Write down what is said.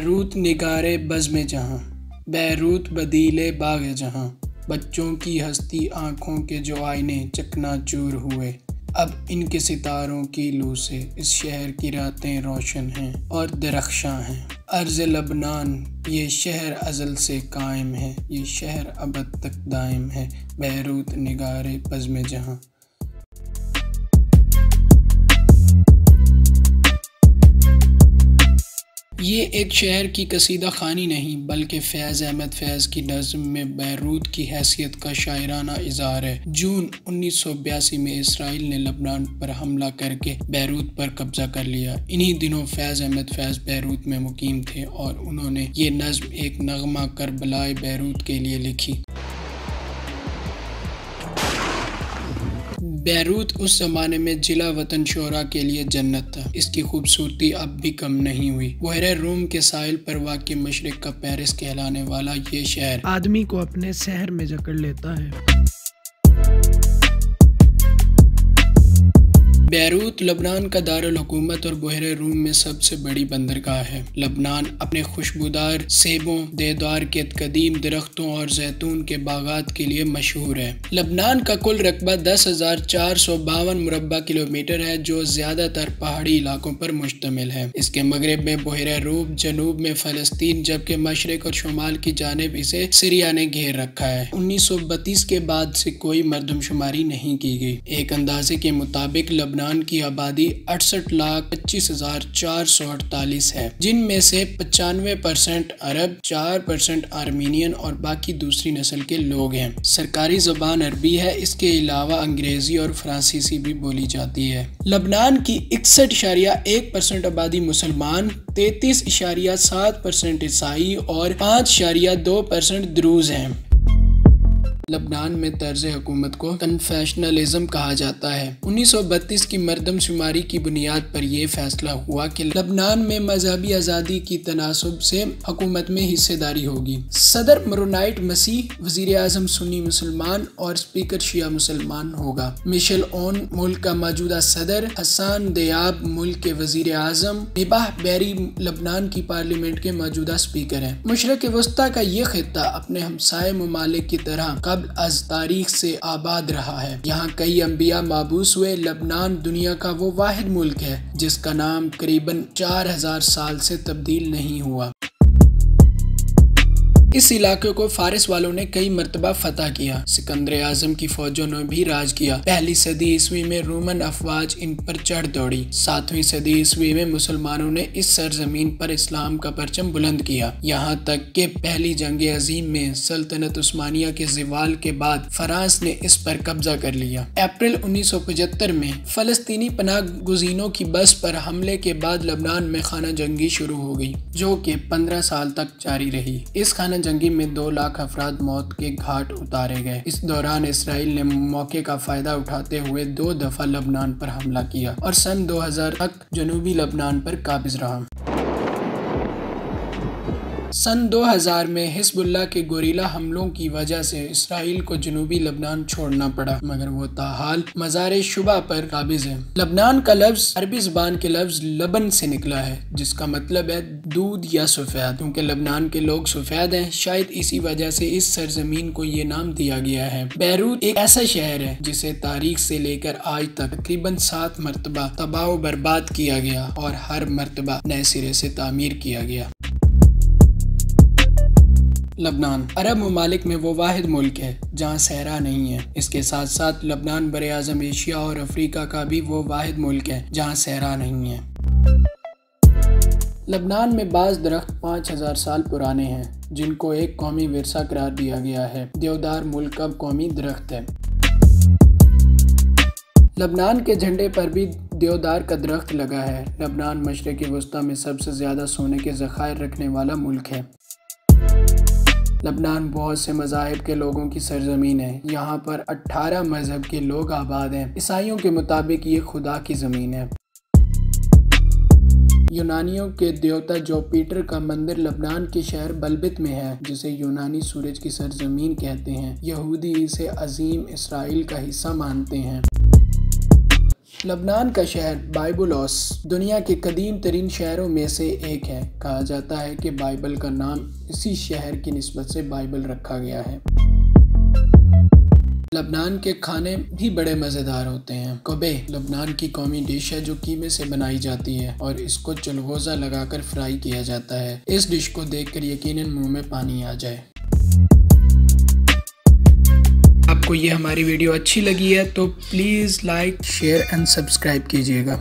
Beirut निगारे बज़्म जहाँ, Beirut बदीले बाग़ जहाँ। बच्चों की हस्ती आँखों के जो आईने चकनाचूर हुए। अब इनके सितारों की लू से इस शहर की रातें रोशन हैं और दरख्शां हैं। अर्ज़ लबनान ये शहर अज़ल से कायम है, ये शहर अबद तक दायम है। बैरूत निगारे बज़्म जहाँ। ये एक शहर की कसीदा खानी नहीं बल्कि फैज़ अहमद फैज़ की नज़्म में बैरूत की हैसियत का शायराना इज़हार है। जून 1982 में इसराइल ने लबनान पर हमला करके बैरूत पर कब्ज़ा कर लिया। इन्हीं दिनों फैज़ अहमद फैज़ बैरूत में मुकीम थे और उन्होंने ये नज़्म एक नगमा करबलाए बैरूत के लिए लिखी। बैरूत उस ज़माने में जिला वतन शोरा के लिए जन्नत था। इसकी खूबसूरती अब भी कम नहीं हुई। बहरे रूम के साहिल पर वाक़ मशरिक़ का पेरिस कहलाने वाला ये शहर आदमी को अपने शहर में जकड़ लेता है। बैरूत लबनान का दारुल हुकूमत और बहरे रूम में सबसे बड़ी बंदरगाह है। लबनान अपने खुशबूदार सेबों, देवदार के कदीम दरख्तों और जैतून के बागात के लिए मशहूर है। लबनान का कुल रकबा 10,452 मुरब्बा किलोमीटर है, जो ज़्यादातर पहाड़ी इलाकों पर मुश्तमिल है। इसके मगरब में बहरे रूम, जनूब में फ़लस्तीन, जबकि मशरिक़ और शुमाल की जानिब इसे सीरिया ने घेर रखा है। 1932 के बाद से कोई मरदमशुमारी नहीं की गई। एक अंदाजे के मुताबिक लबनान की आबादी 68,25,448 है, जिनमें से 95% अरब, 4% आर्मीनियन और बाकी दूसरी नस्ल के लोग हैं। सरकारी ज़बान अरबी है। इसके अलावा अंग्रेज़ी और फ्रांसीसी भी बोली जाती है। लबनान की 61.1% आबादी मुसलमान, 33.7% ईसाई और 5.2% द्रूज़ हैं। लबनान में तर्ज हुकूमत को कन्फेशनलिज्म कहा जाता है। 1932 की मरदमशुमारी की बुनियाद पर यह फैसला हुआ कि लबनान में मजहबी आज़ादी की तनासुब से हुकूमत में हिस्सेदारी होगी। सदर मरोनाइट मसीह, वज़ीर आज़म सुन्नी मुसलमान और स्पीकर शिया मुसलमान होगा। मिशेल ओन मुल्क का मौजूदा सदर, हसन दियाब मुल्क के वज़ीर आज़म, निबाह बैरी लबनान की पार्लियामेंट के मौजूदा स्पीकर हैं। मशरिक़ वस्ता का ये खित्ता अपने हमसाये ममालिक की तरह अज तारीख से आबाद रहा है। यहाँ कई अंबिया माबूस हुए। लबनान दुनिया का वो वाहिद मुल्क है जिसका नाम करीबन 4000 साल से तब्दील नहीं हुआ। इस इलाके को फारिस वालों ने कई मरतबा फतह किया। सिकंदर आजम की फौजों ने भी राज किया। पहली सदी ईस्वी में रोमन अफवाज इन पर चढ़ दौड़ी। 7वीं सदी ईस्वी में मुसलमानों ने इस सरजमीन पर इस्लाम का परचम बुलंद किया। यहाँ तक कि पहली जंग अजीम में सल्तनत उस्मानिया के ज़वाल के बाद फ्रांस ने इस पर कब्जा कर लिया। अप्रैल 1975 में फलस्तीनी पनाह गुज़ीनों की बस पर हमले के बाद लबनान में खाना जंगी शुरू हो गई, जो कि 15 साल तक जारी रही। इस खाना जंगी में 2 लाख अफराद मौत के घाट उतारे गए। इस दौरान इसराइल ने मौके का फायदा उठाते हुए 2 दफा लबनान पर हमला किया और सन 2000 तक जनूबी लबनान पर काबिज रहा। सन 2000 में हिज़्बुल्लाह के गोरीला हमलों की वजह से इसराइल को जनूबी लबनान छोड़ना पड़ा, मगर वो ताहाल मज़ार शुबा पर काबिज है। लबनान का लफ्ज़ अरबी ज़बान के लफ्ज़ लबन से निकला है, जिसका मतलब है दूध या सफ़ेद। क्योंकि लबनान के लोग सफ़ेद हैं, शायद इसी वजह से इस सरजमीन को ये नाम दिया गया है। बैरूत एक ऐसा शहर है जिसे तारीख से लेकर आज तक तकरीबन 7 मरतबा तबाह बर्बाद किया गया और हर मरतबा नए सिरे से तामीर किया गया। लबनान अरब ममालिक में वो वाहिद मुल्क है जहाँ सहरा नहीं है। इसके साथ साथ लबनान बरे आज़म एशिया और अफ्रीका का भी वो वाहिद मुल्क है जहाँ सहरा नहीं है। लबनान में बाज़ दरख्त 5000 साल पुराने हैं, जिनको एक कौमी विरसा करार दिया गया है। देवदार मुल्क का कौमी दरख्त है। लबनान के झंडे पर भी देवदार का दरख्त लगा है। लबनान मशरिक़ वस्ता में सबसे ज़्यादा सोने के ज़खायर रखने वाला मुल्क है। लबनान बहुत से मज़ाहिब के लोगों की सरजमीन है। यहाँ पर 18 मज़हब के लोग आबाद हैं। ईसाइयों के मुताबिक ये खुदा की ज़मीन है। यूनानियों के देवता जोपिटर का मंदिर लबनान के शहर बलबित में है, जिसे यूनानी सूरज की सरजमीन कहते हैं। यहूदी इसे अजीम इसराइल का हिस्सा मानते हैं। लबनान का शहर बाइबुलोस दुनिया के कदीम तरीन शहरों में से एक है। कहा जाता है कि बाइबल का नाम इसी शहर की निस्बत से बाइबल रखा गया है। लबनान के खाने भी बड़े मज़ेदार होते हैं। कोबे लबनान की कौमी डिश है जो कीमे से बनाई जाती है और इसको चलगोज़ा लगाकर फ्राई किया जाता है। इस डिश को देखकर यकीनन मुंह में पानी आ जाए। आपको ये हमारी वीडियो अच्छी लगी है तो please like, share and subscribe कीजिएगा।